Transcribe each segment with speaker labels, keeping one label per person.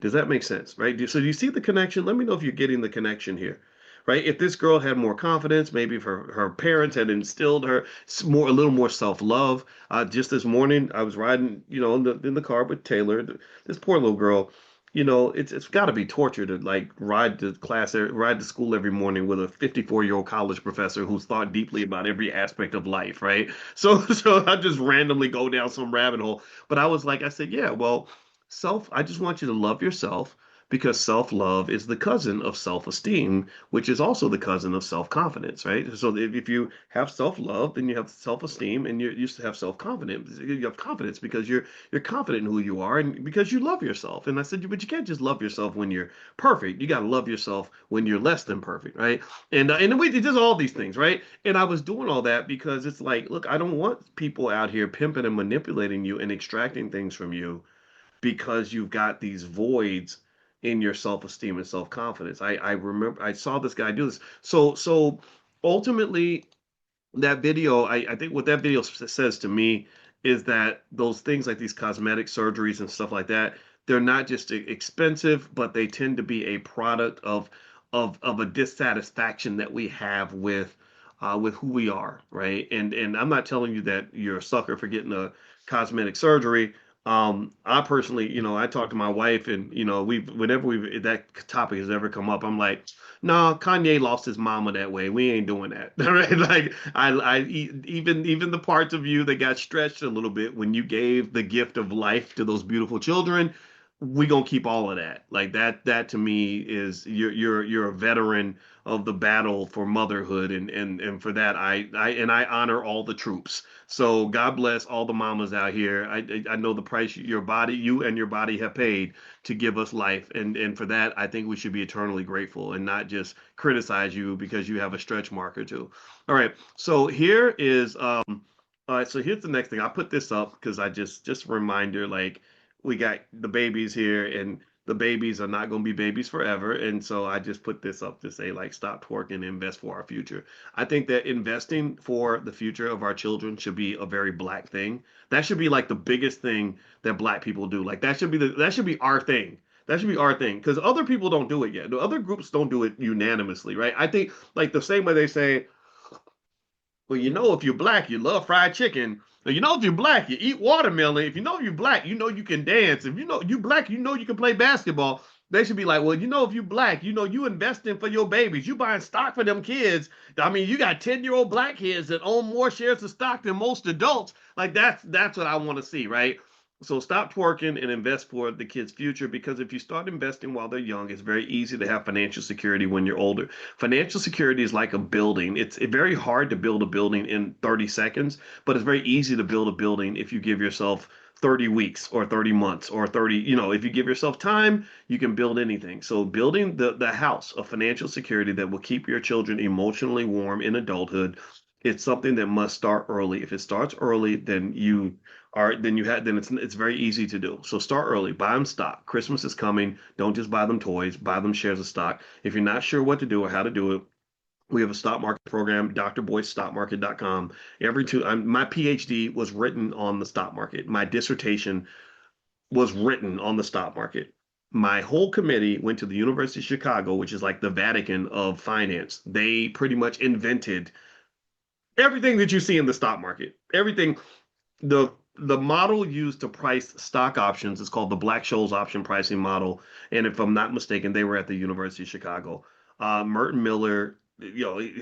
Speaker 1: Does that make sense? Right? So do you see the connection? Let me know if you're getting the connection here. Right? If this girl had more confidence, maybe if her parents had instilled her a little more self-love. Just this morning, I was riding, in the car with Taylor, this poor little girl. It's got to be torture to like ride to school every morning with a 54-year-old college professor who's thought deeply about every aspect of life, right? So I just randomly go down some rabbit hole. But I said, yeah, well, I just want you to love yourself because self-love is the cousin of self-esteem, which is also the cousin of self-confidence, right? So if you have self-love, then you have self-esteem, and you used to have self-confidence. You have confidence because you're confident in who you are, and because you love yourself. And I said, but you can't just love yourself when you're perfect. You got to love yourself when you're less than perfect, right? And we did all these things, right? And I was doing all that because it's like, look, I don't want people out here pimping and manipulating you and extracting things from you because you've got these voids in your self-esteem and self-confidence. I remember I saw this guy do this. So ultimately that video, I think what that video says to me is that those things like these cosmetic surgeries and stuff like that, they're not just expensive, but they tend to be a product of a dissatisfaction that we have with who we are, right? And I'm not telling you that you're a sucker for getting a cosmetic surgery. I personally, I talk to my wife, and whenever we that topic has ever come up, I'm like, no, Kanye lost his mama that way. We ain't doing that. Right? Like even the parts of you that got stretched a little bit when you gave the gift of life to those beautiful children, we gonna keep all of that. Like that to me is you're a veteran of the battle for motherhood, and for that I honor all the troops. So God bless all the mamas out here. I know the price you and your body have paid to give us life, and for that I think we should be eternally grateful and not just criticize you because you have a stretch mark or two. All right, so here is all right, so here's the next thing. I put this up because I just a reminder, like we got the babies here, and the babies are not going to be babies forever. And so I just put this up to say, like, stop twerking and invest for our future. I think that investing for the future of our children should be a very black thing. That should be like the biggest thing that black people do. Like that should be our thing. That should be our thing because other people don't do it yet. The other groups don't do it unanimously, right? I think like the same way they say, well, if you're black, you love fried chicken. If you're black, you eat watermelon. If you're black, you can dance. If you black, you can play basketball. They should be like, well, if you black, you investing for your babies. You buying stock for them kids. I mean, you got 10-year-old black kids that own more shares of stock than most adults. Like that's what I want to see, right? So stop twerking and invest for the kids' future because if you start investing while they're young, it's very easy to have financial security when you're older. Financial security is like a building. It's very hard to build a building in 30 seconds, but it's very easy to build a building if you give yourself 30 weeks or 30 months or 30, if you give yourself time, you can build anything. So building the house of financial security that will keep your children emotionally warm in adulthood, it's something that must start early. If it starts early, then it's very easy to do. So start early, buy them stock. Christmas is coming. Don't just buy them toys, buy them shares of stock. If you're not sure what to do or how to do it, we have a stock market program, drboystockmarket.com. My PhD was written on the stock market. My dissertation was written on the stock market. My whole committee went to the University of Chicago, which is like the Vatican of finance. They pretty much invented everything that you see in the stock market. Everything the model used to price stock options is called the Black-Scholes option pricing model. And if I'm not mistaken, they were at the University of Chicago. Merton Miller,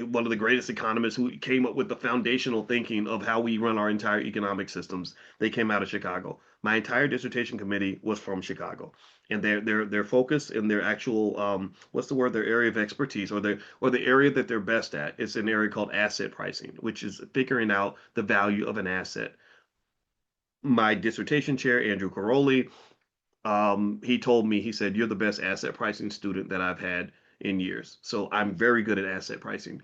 Speaker 1: one of the greatest economists who came up with the foundational thinking of how we run our entire economic systems, they came out of Chicago. My entire dissertation committee was from Chicago, and their focus and their actual what's the word, their area of expertise, or the area that they're best at, it's an area called asset pricing, which is figuring out the value of an asset. My dissertation chair, Andrew Caroli, he told me, he said, you're the best asset pricing student that I've had in years. So I'm very good at asset pricing.